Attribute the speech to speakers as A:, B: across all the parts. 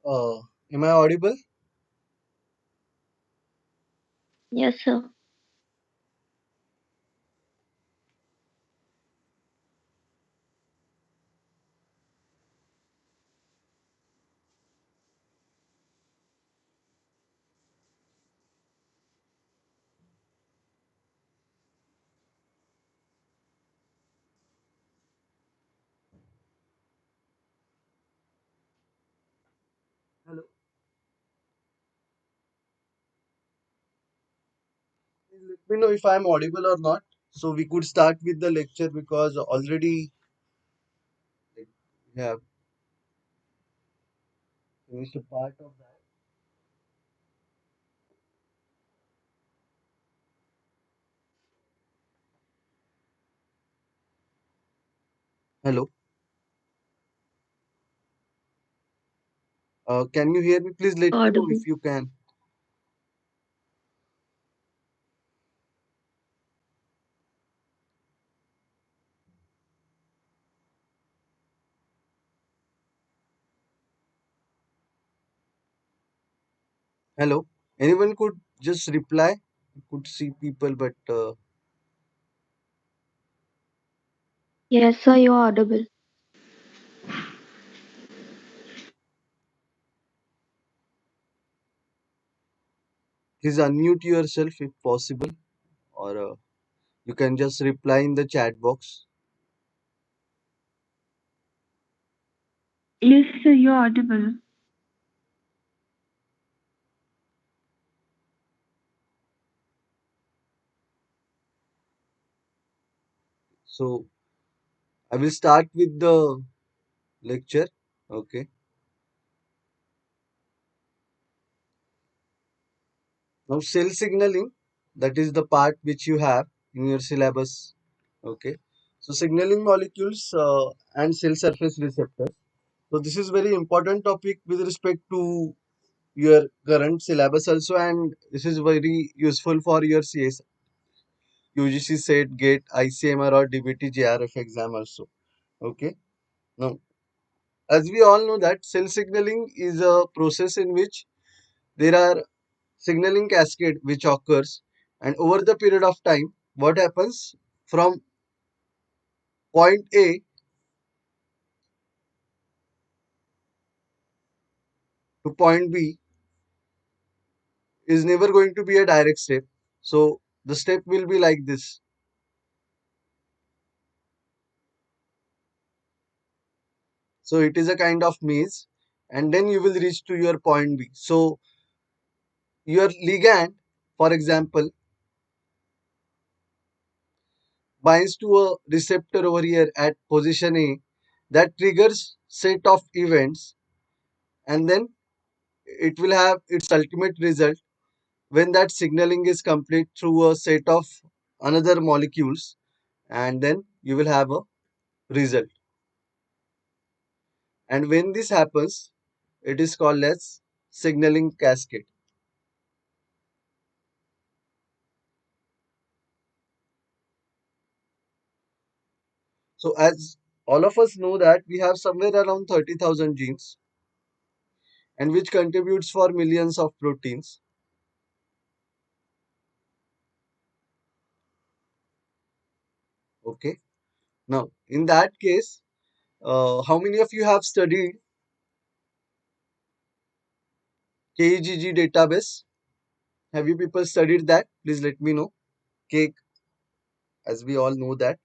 A: Uh, am I audible?
B: Yes, sir.
A: Hello. Please let me know if I'm audible or not. So we could start with the lecture because already like, we have finished a part of that. Hello. Can you hear me? Please let me know
B: Audible.
A: if you can. Hello. Anyone could just reply. You could see people, but
B: Yes, sir, you're audible.
A: please unmute yourself if possible, or you can just reply in the chat box.
C: Yes, sir, you're audible.
A: So I will start with the lecture. Okay. Now, cell signaling, that is the part which you have in your syllabus. Okay. So, signaling molecules and cell surface receptors. So, this is very important topic with respect to your current syllabus also, and this is very useful for your CS, UGC, SET, GATE, ICMR, or DBT, JRF exam also. Okay. Now, as we all know that cell signaling is a process in which there are signaling cascade which occurs, and over the period of time what happens from point A to point B is never going to be a direct step. So the step will be like this. So it is a kind of maze, and then you will reach to your point B. So your ligand, for example, binds to a receptor over here at position A, that triggers set of events, and then it will have its ultimate result when that signaling is complete through a set of another molecules, and then you will have a result. And when this happens, it is called as signaling cascade. So as all of us know that we have somewhere around 30,000 genes, and which contributes for millions of proteins. Okay. Now in that case, how many of you have studied KEGG database? Have you people studied that? Please let me know. Cake, as we all know that.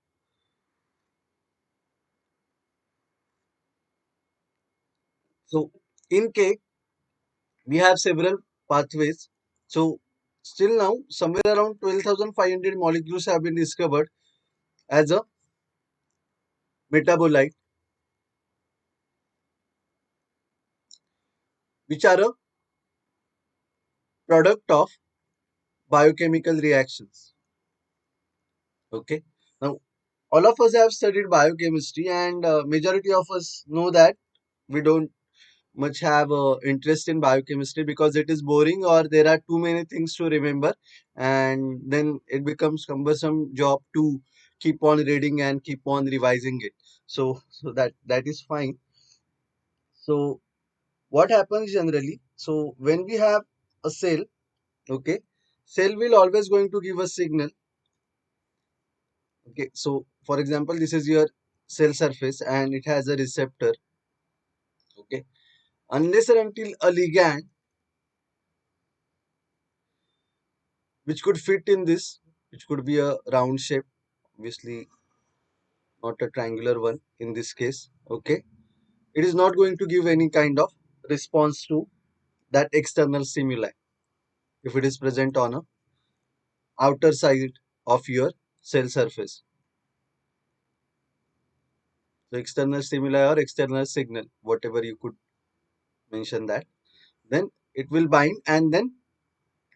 A: So in cake, we have several pathways. So still now, somewhere around 12,500 molecules have been discovered as a metabolite, which are a product of biochemical reactions. Okay. Now, all of us have studied biochemistry, and majority of us know that we don't much have interest in biochemistry because it is boring, or there are too many things to remember, and then it becomes cumbersome job to keep on reading and keep on revising it. So that is fine. So what happens generally? So when we have a cell, okay, cell will always going to give a signal. Okay, so for example, this is your cell surface and it has a receptor. Okay, unless and until a ligand which could fit in this, which could be a round shape, obviously not a triangular one in this case. Okay, it is not going to give any kind of response to that external stimuli if it is present on a outer side of your cell surface. So external stimuli or external signal, whatever you could mention that, then it will bind and then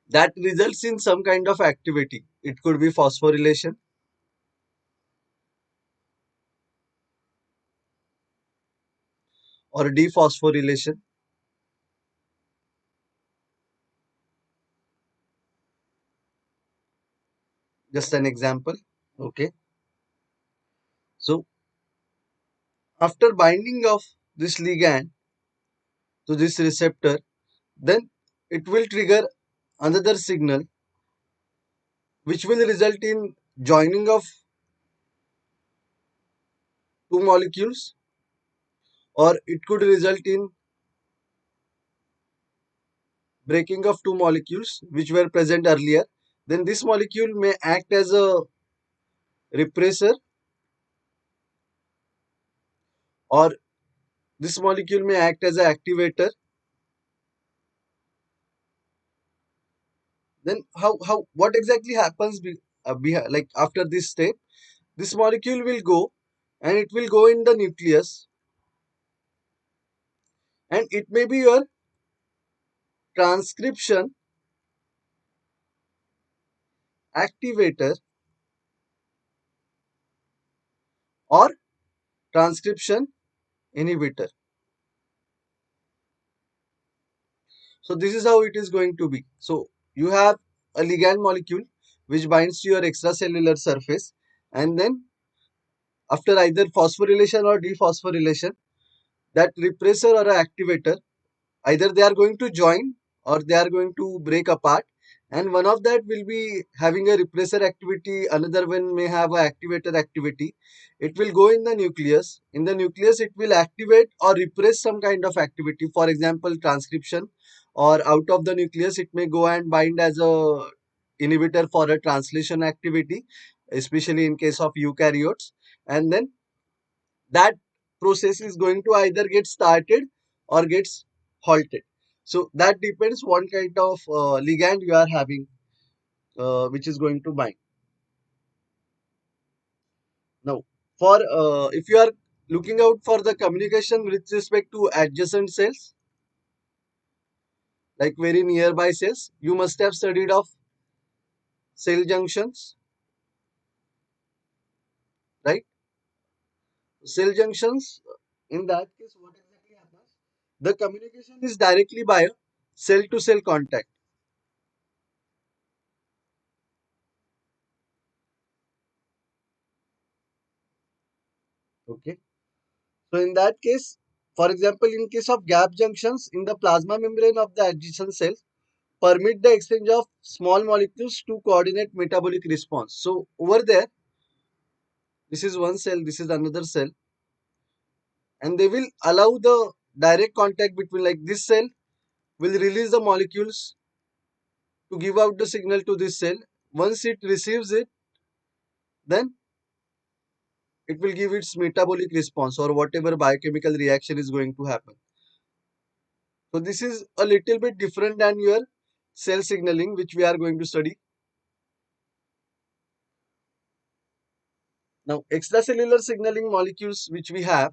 A: that results in some kind of activity. It could be phosphorylation or dephosphorylation. Just an example. Okay. So after binding of this ligand to this receptor, then it will trigger another signal which will result in joining of two molecules, or it could result in breaking of two molecules which were present earlier. Then this molecule may act as a repressor, or this molecule may act as an activator. Then how what exactly happens like after this step? This molecule will go and it will go in the nucleus, and it may be your transcription activator or transcription inhibitor. So this is how it is going to be. So you have a ligand molecule which binds to your extracellular surface, and then after either phosphorylation or dephosphorylation, that repressor or a activator, either they are going to join or they are going to break apart, and one of that will be having a repressor activity, another one may have a activator activity. It will go in the nucleus. In the nucleus it will activate or repress some kind of activity, for example transcription, or out of the nucleus it may go and bind as a inhibitor for a translation activity, especially in case of eukaryotes. And then that process is going to either get started or gets halted. So that depends what kind of ligand you are having, which is going to bind. Now, for if you are looking out for the communication with respect to adjacent cells, like very nearby cells, you must have studied of cell junctions, right? Cell junctions, in that case, what exactly happens? The communication is directly by a cell to cell contact. Okay. So in that case, for example, in case of gap junctions in the plasma membrane of the adjacent cells, permit the exchange of small molecules to coordinate metabolic response. So over there, this is one cell, this is another cell, and they will allow the direct contact between, like this cell will release the molecules to give out the signal to this cell. Once it receives it, then it will give its metabolic response or whatever biochemical reaction is going to happen. So this is a little bit different than your cell signaling, which we are going to study. Now, extracellular signaling molecules, which we have,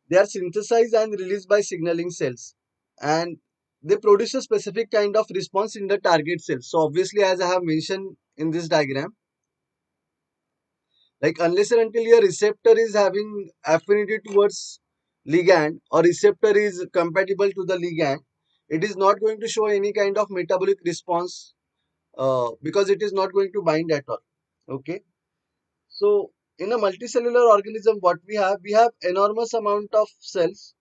A: they are synthesized and released by signaling cells, and they produce a specific kind of response in the target cell. So obviously, as I have mentioned in this diagram, like unless and until your receptor is having affinity towards ligand or receptor is compatible to the ligand, it is not going to show any kind of metabolic response because it is not going to bind at all. Okay. So in a multicellular organism, what we have enormous amount of cells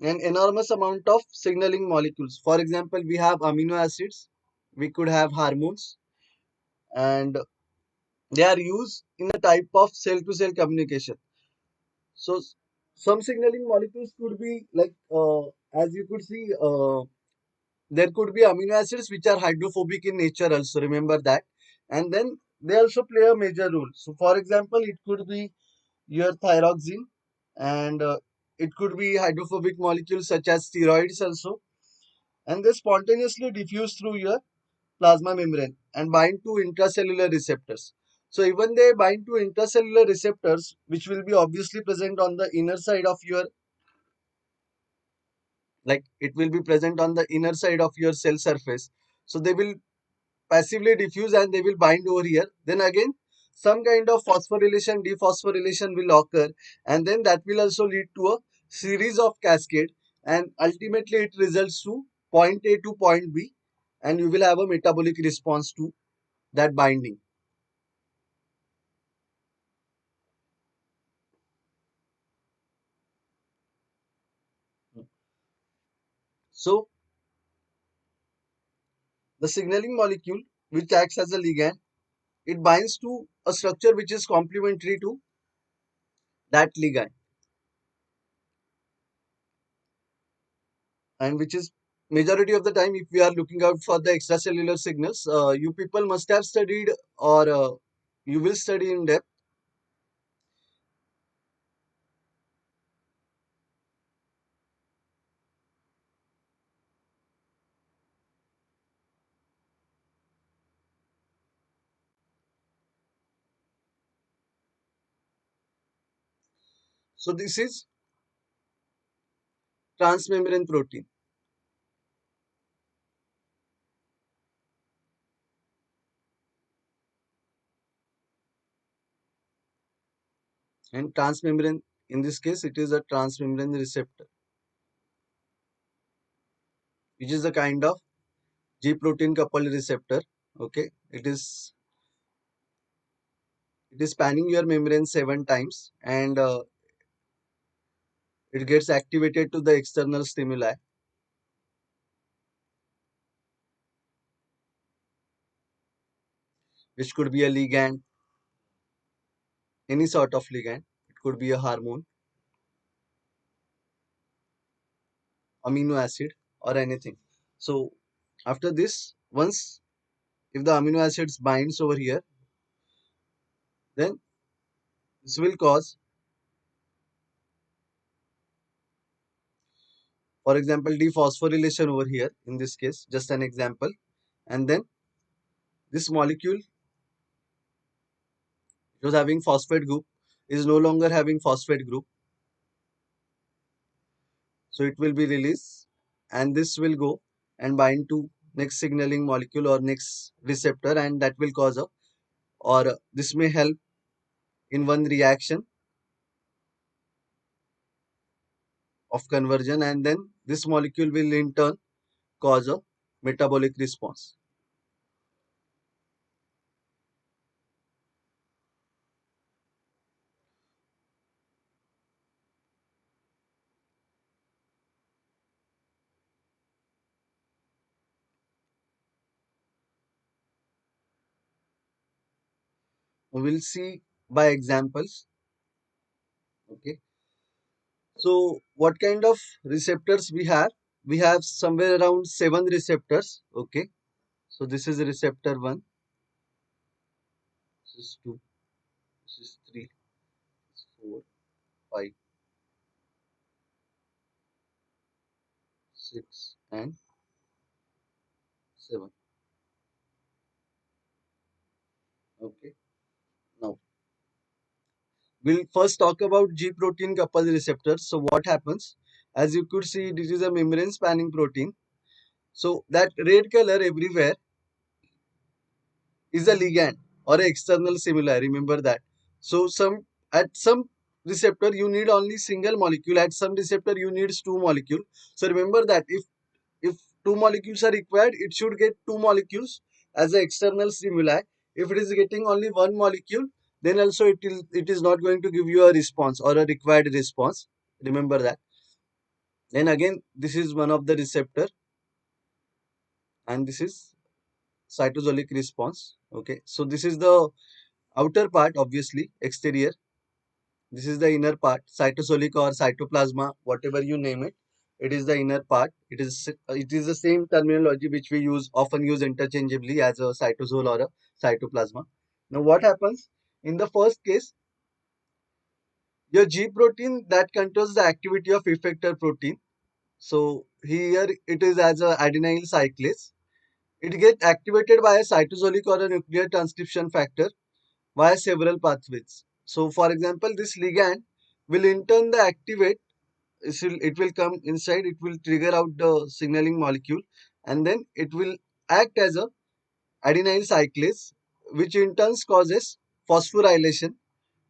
A: and enormous amount of signaling molecules. For example, we have amino acids, we could have hormones, and they are used in a type of cell to cell communication. So some signaling molecules could be like, as you could see, there could be amino acids which are hydrophobic in nature also, remember that. And then they also play a major role. So for example, it could be your thyroxine, and it could be hydrophobic molecules such as steroids also, and they spontaneously diffuse through your plasma membrane and bind to intracellular receptors. So even they bind to intracellular receptors, which will be obviously present on the inner side of your, like it will be present on the inner side of your cell surface. So they will passively diffuse and they will bind over here. Then again, some kind of phosphorylation, dephosphorylation will occur, and then that will also lead to a series of cascade, and ultimately it results to point A to point B, and you will have a metabolic response to that binding. So the signaling molecule, which acts as a ligand, it binds to a structure which is complementary to that ligand, and which is majority of the time, if we are looking out for the extracellular signals, you people must have studied, or you will study in depth. So this is transmembrane protein, and transmembrane, in this case it is a transmembrane receptor, which is a kind of G protein coupled receptor. Okay, it is spanning your membrane 7 times, and it gets activated to the external stimuli, which could be a ligand, any sort of ligand. It could be a hormone, amino acid, or anything. So after this, once if the amino acids binds over here, then this will cause, for example, dephosphorylation over here, in this case, just an example. And then this molecule, it was having phosphate group, is no longer having phosphate group. So it will be released, and this will go and bind to next signaling molecule or next receptor, and that will cause a, or this may help in one reaction of conversion, and then this molecule will in turn cause a metabolic response. We will see by examples. Okay. So what kind of receptors we have? We have somewhere around 7 receptors. Okay. So this is receptor 1, this is 2, this is 3, this is 4, 5, 6, and 7. Okay. Now we'll first talk about G protein coupled receptors. So what happens? As you could see, this is a membrane spanning protein. So that red color everywhere is a ligand or an external stimuli. Remember that. So at some receptor you need only single molecule. At some receptor you need two molecule. So remember that if two molecules are required, it should get two molecules as an external stimuli. If it is getting only one molecule, then also it is not going to give you a response or a required response. Remember that. Then again, this is one of the receptor, and this is cytosolic response. Okay, so this is the outer part, obviously exterior. This is the inner part, cytosolic or cytoplasma, whatever you name it. It is the inner part. It is the same terminology which we often use interchangeably as a cytosol or a cytoplasma. Now, what happens in the first case? Your G protein that controls the activity of effector protein. So here it is as a adenyl cyclase. It gets activated by a cytosolic or a nuclear transcription factor via several pathways. So, for example, this ligand will in turn the activate. It will come inside. It will trigger out the signaling molecule, and then it will act as a adenyl cyclase, which in turn causes phosphorylation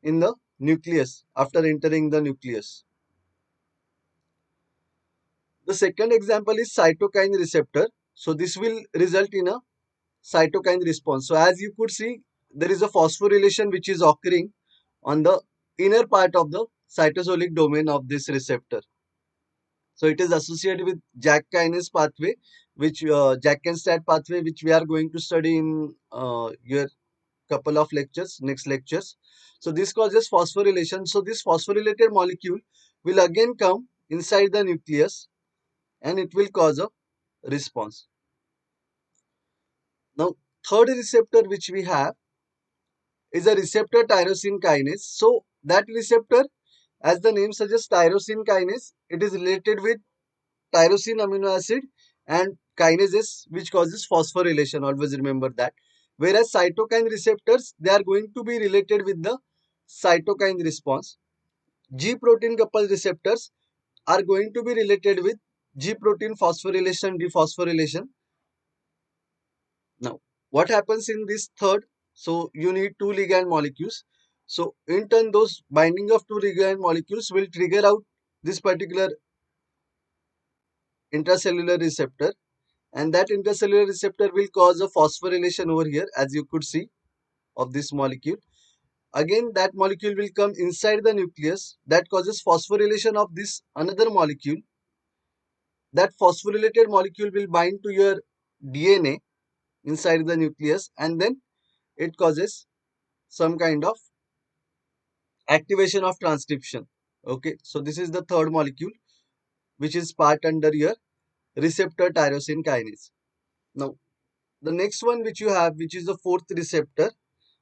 A: in the nucleus after entering the nucleus. The second example is cytokine receptor. So this will result in a cytokine response. So as you could see, there is a phosphorylation which is occurring on the inner part of the cytosolic domain of this receptor. So it is associated with JAK kinase pathway, which JAK and STAT pathway, which we are going to study in your couple of lectures, next lectures. So this causes phosphorylation. So this phosphorylated molecule will again come inside the nucleus, and it will cause a response. Now, third receptor which we have is a receptor tyrosine kinase. So that receptor, as the name suggests, tyrosine kinase, it is related with tyrosine amino acid and kinases which causes phosphorylation. Always remember that. Whereas cytokine receptors, they are going to be related with the cytokine response. G protein coupled receptors are going to be related with G protein phosphorylation, dephosphorylation. Now, what happens in this third? So you need two ligand molecules. So in turn, those binding of two ligand molecules will trigger out this particular intracellular receptor, and that intracellular receptor will cause a phosphorylation over here, as you could see, of this molecule. Again, that molecule will come inside the nucleus, that causes phosphorylation of this another molecule. That phosphorylated molecule will bind to your DNA inside the nucleus, and then it causes some kind of activation of transcription. Okay, so this is the third molecule which is part under your receptor tyrosine kinase. Now, the next one which you have, which is the fourth receptor.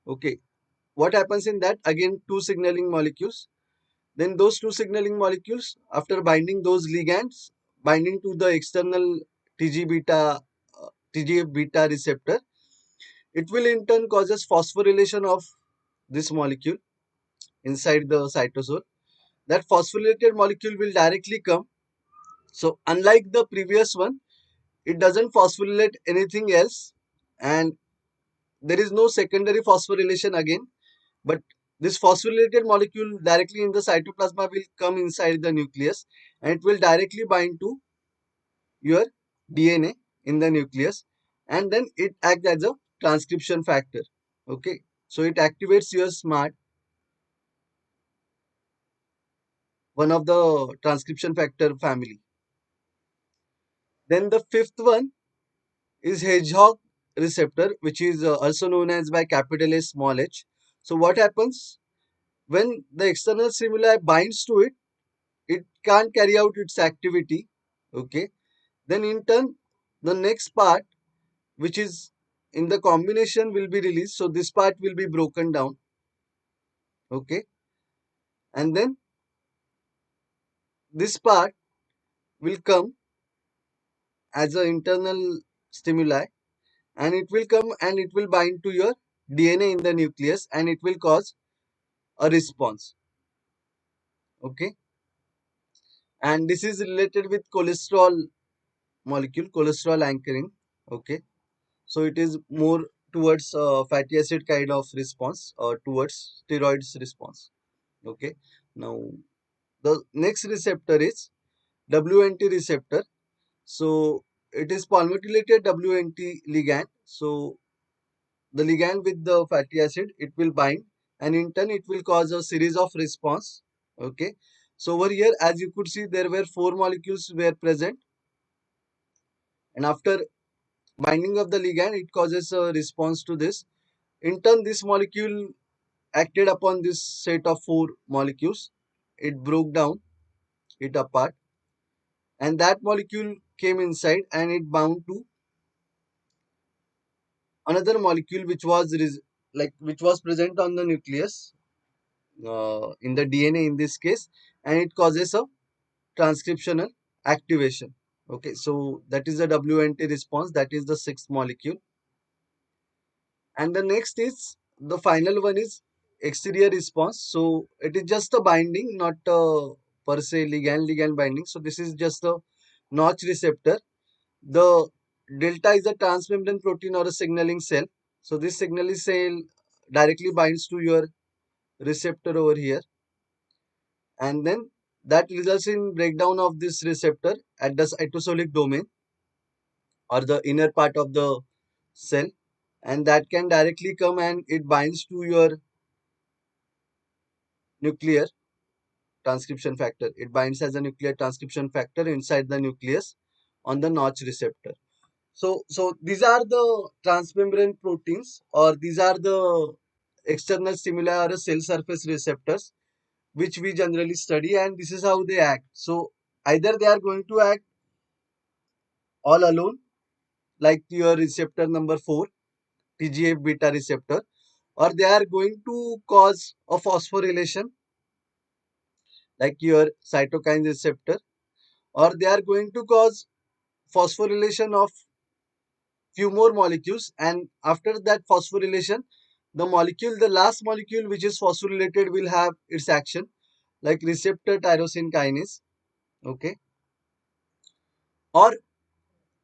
A: Okay, what happens in that? Again, two signaling molecules. Then those two signaling molecules, after binding those ligands, binding to the external TG beta, TGF beta receptor, it will in turn causes phosphorylation of this molecule inside the cytosol. That phosphorylated molecule will directly come. So unlike the previous one, it doesn't phosphorylate anything else, and there is no secondary phosphorylation again. But this phosphorylated molecule directly in the cytoplasma will come inside the nucleus, and it will directly bind to your DNA in the nucleus, and then it acts as a transcription factor. Okay, so it activates your SMART, one of the transcription factor family. Then the fifth one is hedgehog receptor, which is also known as by capital S small h. So what happens when the external stimuli binds to it? It can't carry out its activity. Okay, then in turn the next part, which is in the combination, will be released. So this part will be broken down. Okay, and then this part will come as an internal stimuli, and it will come and it will bind to your DNA in the nucleus, and it will cause a response. Okay, and this is related with cholesterol molecule, cholesterol anchoring. Okay, so it is more towards fatty acid kind of response or towards steroids response. Okay, now the next receptor is WNT receptor. So it is palmitoylated WNT ligand. So the ligand with the fatty acid, it will bind, and in turn it will cause a series of response. Okay, so over here, as you could see, there were four molecules were present, and after binding of the ligand, it causes a response to this. In turn, this molecule acted upon this set of four molecules. It broke down it apart, and that molecule came inside and it bound to another molecule which was which was present on the nucleus, in the DNA in this case, and it causes a transcriptional activation. Okay, so that is the WNT response. That is the sixth molecule. And the next is the final one is exterior response. So it is just a binding, not per se ligand binding. So this is just a notch receptor. The delta is a transmembrane protein or a signaling cell. So this signaling cell directly binds to your receptor over here, and then that results in breakdown of this receptor at the cytosolic domain or the inner part of the cell, and that can directly come and it binds to your nuclear transcription factor. It binds as a nuclear transcription factor inside the nucleus on the notch receptor. So these are the transmembrane proteins, or these are the external stimuli or cell surface receptors which we generally study, and this is how they act. So either they are going to act all alone, like your receptor number 4, TGF beta receptor, or they are going to cause a phosphorylation, like your cytokine receptor, or they are going to cause phosphorylation of few more molecules, and after that phosphorylation, the last molecule which is phosphorylated will have its action, like receptor tyrosine kinase. Okay, or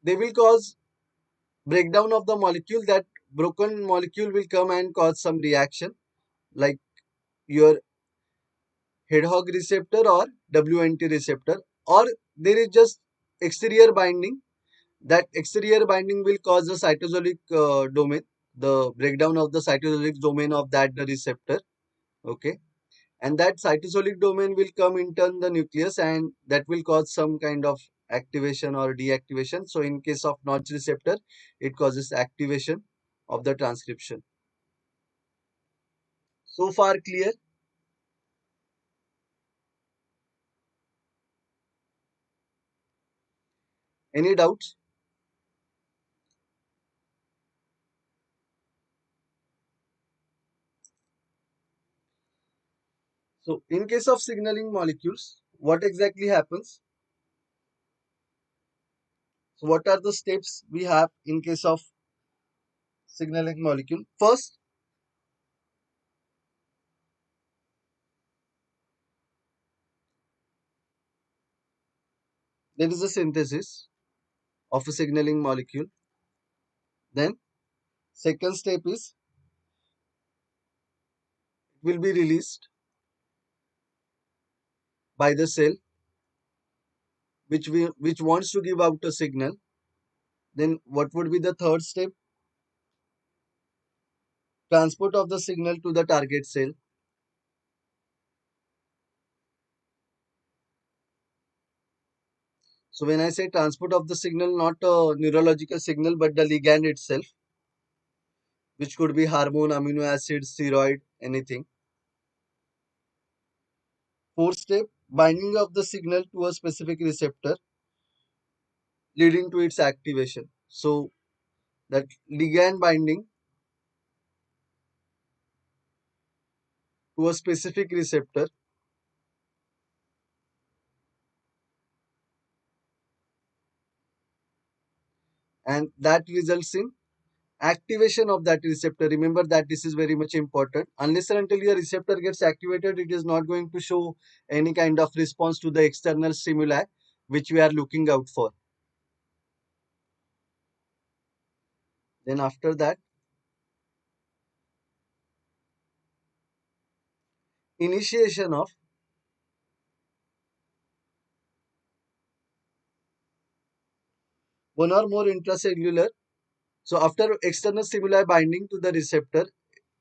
A: they will cause breakdown of the molecule. That broken molecule will come and cause some reaction, like your Hedgehog receptor or WNT receptor, or there is just exterior binding. That exterior binding will cause the cytosolic domain, the breakdown of the cytosolic domain of that the receptor. Okay, and that cytosolic domain will come in turn the nucleus, and that will cause some kind of activation or deactivation. So in case of Notch receptor, it causes activation of the transcription. So far clear? Any doubts? So in case of signaling molecules, what exactly happens? So what are the steps we have in case of signaling molecule? First, there is a synthesis of a signaling molecule. Then second step is it will be released by the cell which wants to give out a signal. Then what would be the third step? Transport of the signal to the target cell. So when I say transport of the signal, not a neurological signal, but the ligand itself, which could be hormone, amino acid, steroid, anything. Fourth step, binding of the signal to a specific receptor, leading to its activation. So that ligand binding to a specific receptor, and that results in activation of that receptor. Remember that this is very much important. Unless and until your receptor gets activated, it is not going to show any kind of response to the external stimuli which we are looking out for. Then after that, initiation of one or more intracellular. So after external stimuli binding to the receptor,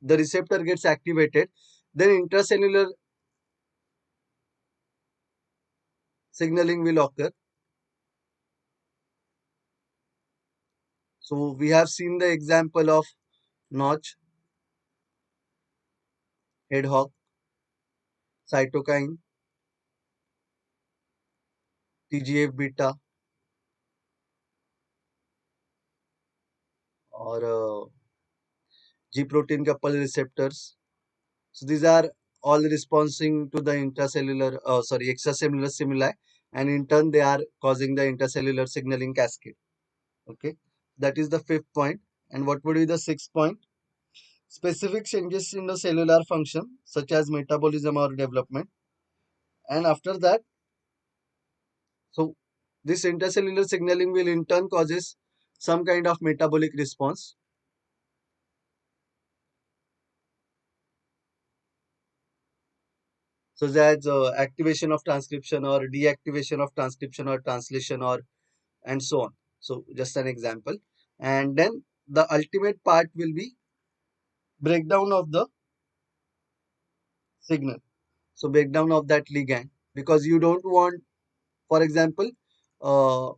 A: the receptor gets activated, then intracellular signaling will occur. So we have seen the example of Notch, Hedgehog, cytokine, TGF beta, or G protein coupled receptors. So these are all responding to the extracellular stimuli, and in turn they are causing the intercellular signaling cascade. Okay, that is the fifth point. And what would be the sixth point? Specific changes in the cellular function, such as metabolism or development. And after that, so this intercellular signaling will in turn causes some kind of metabolic response, such as activation of transcription or deactivation of transcription or translation or and so on. So just an example. And then the ultimate part will be breakdown of the signal. So breakdown of that ligand, because you don't want, for example, uh,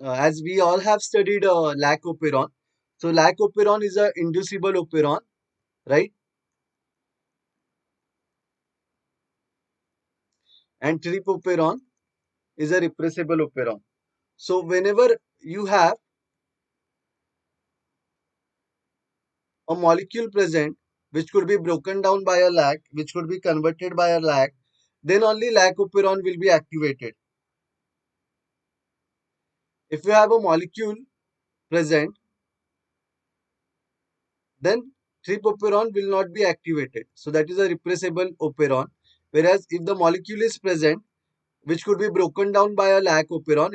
A: as we all have studied lacoperon. So lacoperon is a inducible operon, right? And tripoperon is a repressible operon. So whenever you have a molecule present which could be broken down by a LAC, which could be converted by a LAC, then only lacoperon will be activated. If you have a molecule present, then tripoperon will not be activated. So that is a repressible operon. Whereas if the molecule is present, which could be broken down by a lacoperon,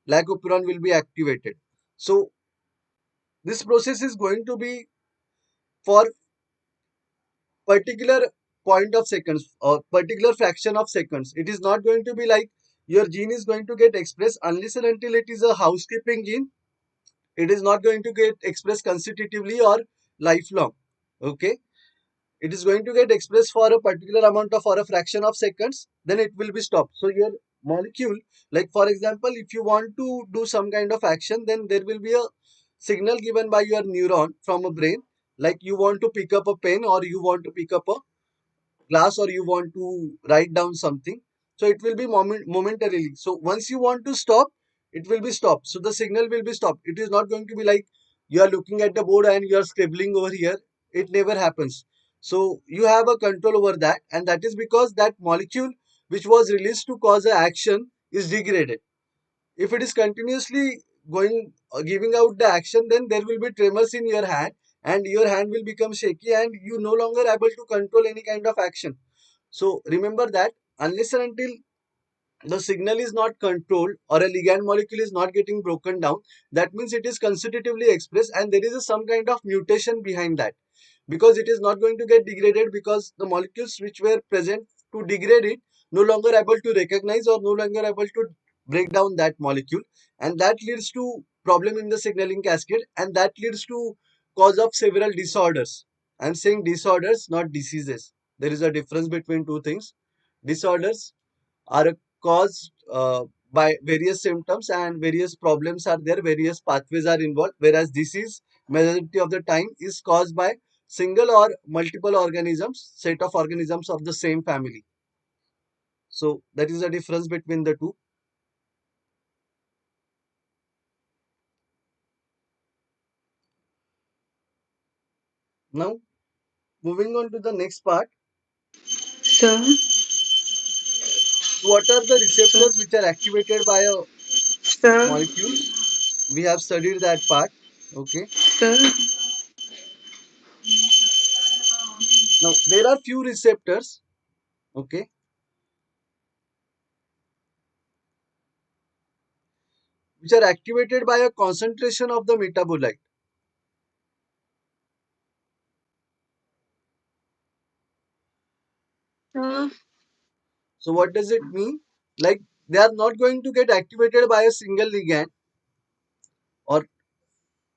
A: lacoperon will be activated. So this process is going to be for particular point of seconds or particular fraction of seconds. It is not going to be like your gene is going to get expressed unless and until it is a housekeeping gene. It is not going to get expressed consecutively or lifelong. Okay, it is going to get expressed for a particular amount of or a fraction of seconds, then it will be stopped. So your molecule, like for example, if you want to do some kind of action, then there will be a signal given by your neuron from a brain, like you want to pick up a pen or you want to pick up a glass or you want to write down something. So it will be momentarily. So once you want to stop, it will be stopped. So the signal will be stopped. It is not going to be like you are looking at the board and you are scribbling over here. It never happens. So you have a control over that, and that is because that molecule which was released to cause an action is degraded. If it is continuously going giving out the action, then there will be tremors in your hand and your hand will become shaky and you no longer able to control any kind of action. So remember that unless and until the signal is not controlled or a ligand molecule is not getting broken down, that means it is constitutively expressed and there is some kind of mutation behind that, because it is not going to get degraded because the molecules which were present to degrade it no longer able to recognize or no longer able to break down that molecule, and that leads to problem in the signaling cascade, and that leads to cause of several disorders. I'm saying disorders, not diseases. There is a difference between two things. Disorders are caused by various symptoms and various problems are there, various pathways are involved, whereas disease majority of the time is caused by single or multiple organisms, set of organisms of the same family. So that is the difference between the two. Now moving on to the next part,
B: Sir,
A: what are the
B: sir,
A: receptors which are activated by a
B: sir,
A: molecules? We have studied that part. Okay,
B: sir.
A: now there are few receptors, okay, which are activated by a concentration of the metabolite.
B: Sir,
A: So what does it mean? Like they are not going to get activated by a single ligand or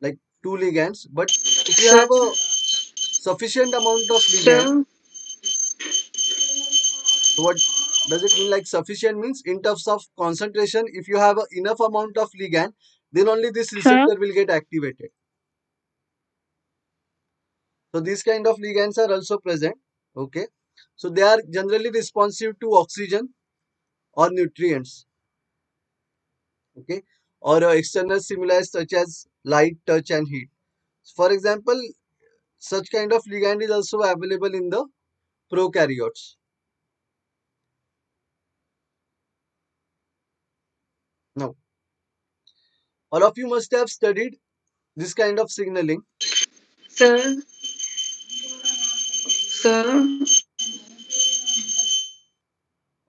A: like two ligands, but if you
B: sir,
A: have a sufficient amount of ligand.
B: sir,
A: So what does it mean? Like sufficient means in terms of concentration, if you have enough amount of ligand, then only this
B: sir,
A: receptor will get activated. So these kind of ligands are also present. Okay. So they are generally responsive to oxygen or nutrients. Okay. Or external stimuli such as light, touch, and heat. For example, such kind of ligand is also available in the prokaryotes. Now, all of you must have studied this kind of signaling,
B: sir, sir,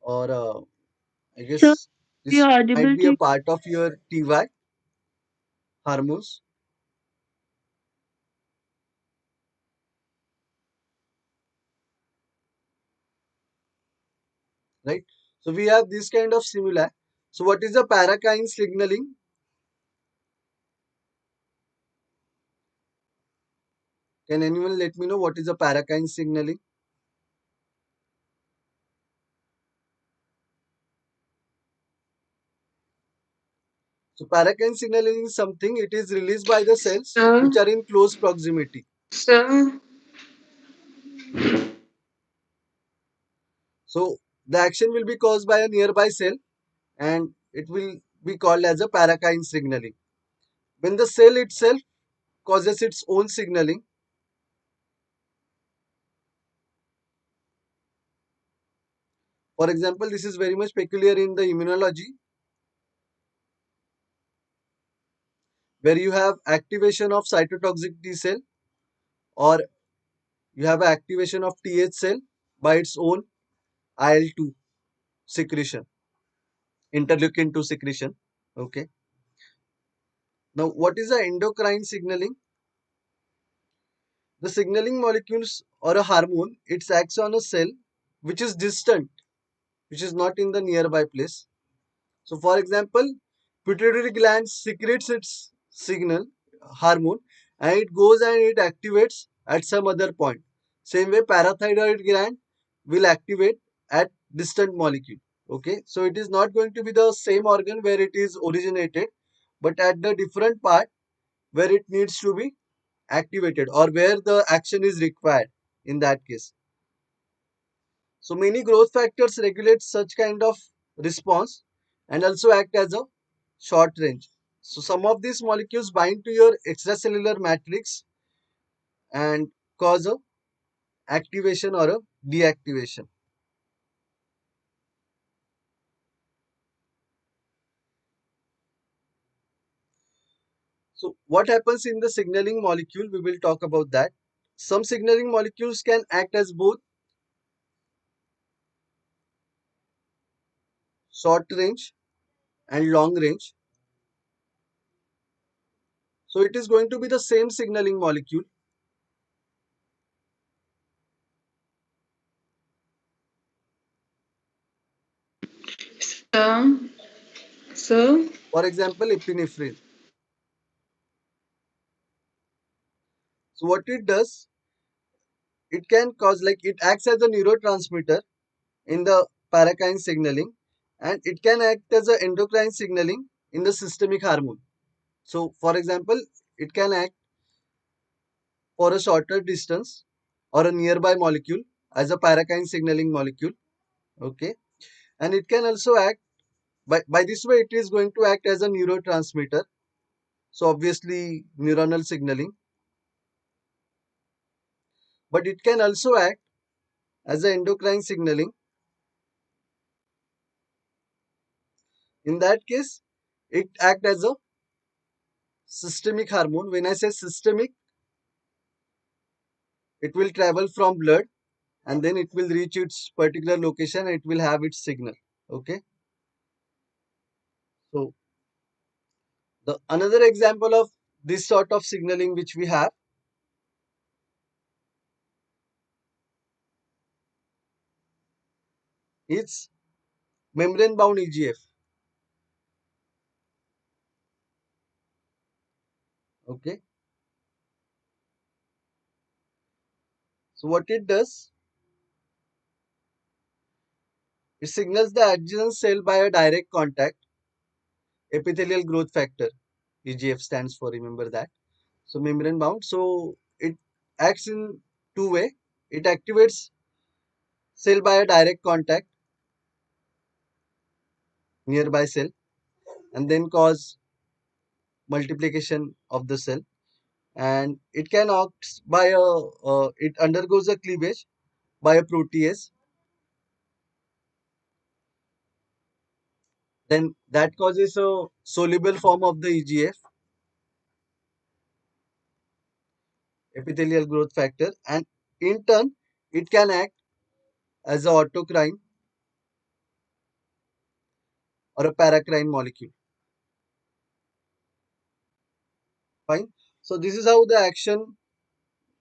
A: or I
B: sir,
A: guess
B: you're
A: this might
B: audible
A: be a
B: to
A: part of your TY hormones, right? So we have this kind of stimuli. So what is the parakine signaling? Can anyone let me know what is the parakine signaling? So parakine signaling is something, it is released by the cells
B: sir,
A: which are in close proximity.
B: sir,
A: So the action will be caused by a nearby cell and it will be called as a parakine signaling. When the cell itself causes its own signaling, for example, this is very much peculiar in the immunology where you have activation of cytotoxic T cell or you have activation of TH cell by its own IL-2 secretion, interleukin 2 secretion. Okay. Now, what is the endocrine signaling? The signaling molecules or a hormone, it acts on a cell which is distant, which is not in the nearby place. So, for example, pituitary gland secretes its signal hormone and it goes and it activates at some other point. Same way, parathyroid gland will activate at distant molecule. Okay, so it is not going to be the same organ where it is originated, but at the different part where it needs to be activated or where the action is required in that case. So many growth factors regulate such kind of response and also act as a short range. So some of these molecules bind to your extracellular matrix and cause a activation or a deactivation. So what happens in the signaling molecule? We will talk about that. Some signaling molecules can act as both short range and long range. So it is going to be the same signaling molecule.
B: sir, sir,
A: For example, epinephrine. So what it does, it can cause like it acts as a neurotransmitter in the parakine signaling and it can act as a endocrine signaling in the systemic hormone. So for example, it can act for a shorter distance or a nearby molecule as a parakine signaling molecule. Okay. And it can also act by this way, it is going to act as a neurotransmitter. So obviously neuronal signaling, but it can also act as a endocrine signaling. In that case, it act as a systemic hormone. When I say systemic, it will travel from blood and then it will reach its particular location and it will have its signal. Okay. So the another example of this sort of signaling which we have is membrane bound EGF. Okay. So what it does, it signals the adjacent cell by a direct contact. Epithelial growth factor, EGF stands for, remember that. So membrane bound. So it acts in two way. It activates cell by a direct contact nearby cell and then cause multiplication of the cell, and it can act by a it undergoes a cleavage by a protease, then that causes a soluble form of the EGF, epithelial growth factor, and in turn it can act as a autocrine or a paracrine molecule. Fine. So this is how the action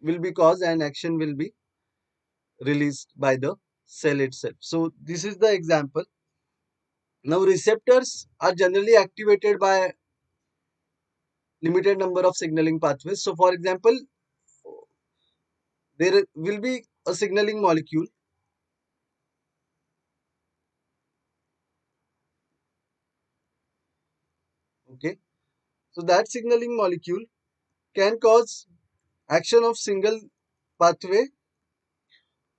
A: will be caused and action will be released by the cell itself. So this is the example. Now receptors are generally activated by limited number of signaling pathways. So for example, there will be a signaling molecule. Okay. So that signaling molecule can cause action of single pathway,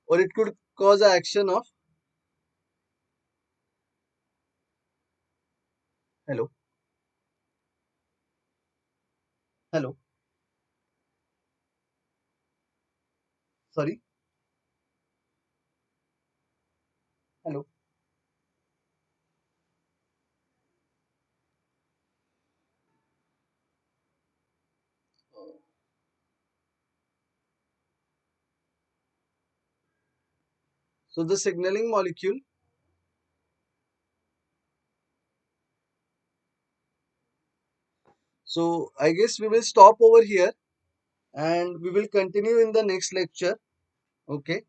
A: or it could cause a action of, hello, hello, sorry, hello. So the signaling molecule, so I guess we will stop over here and we will continue in the next lecture. Okay.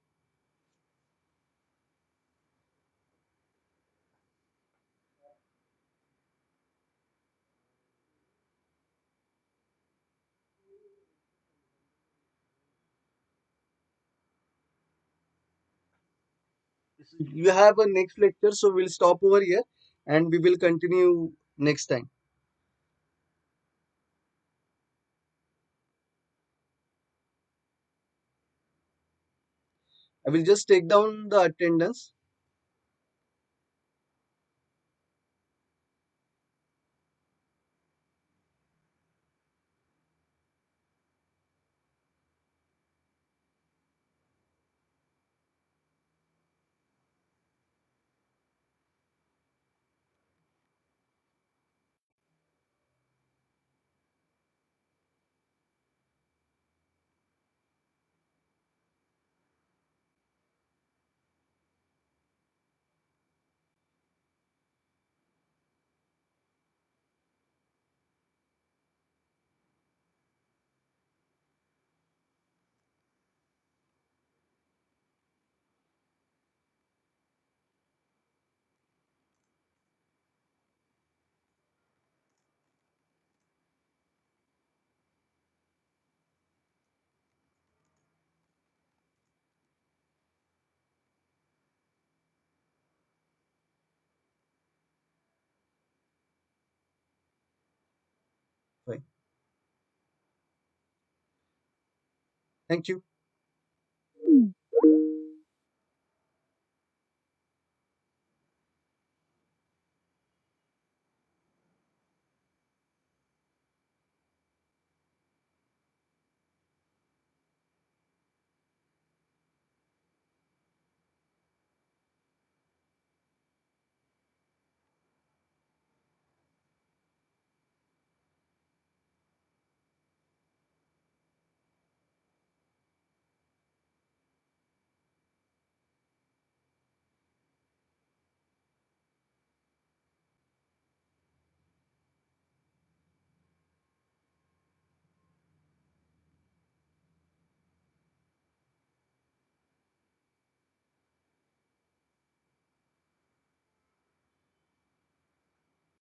A: You have a next lecture, so we'll stop over here and we will continue next time. I will just take down the attendance. Fine. Thank you.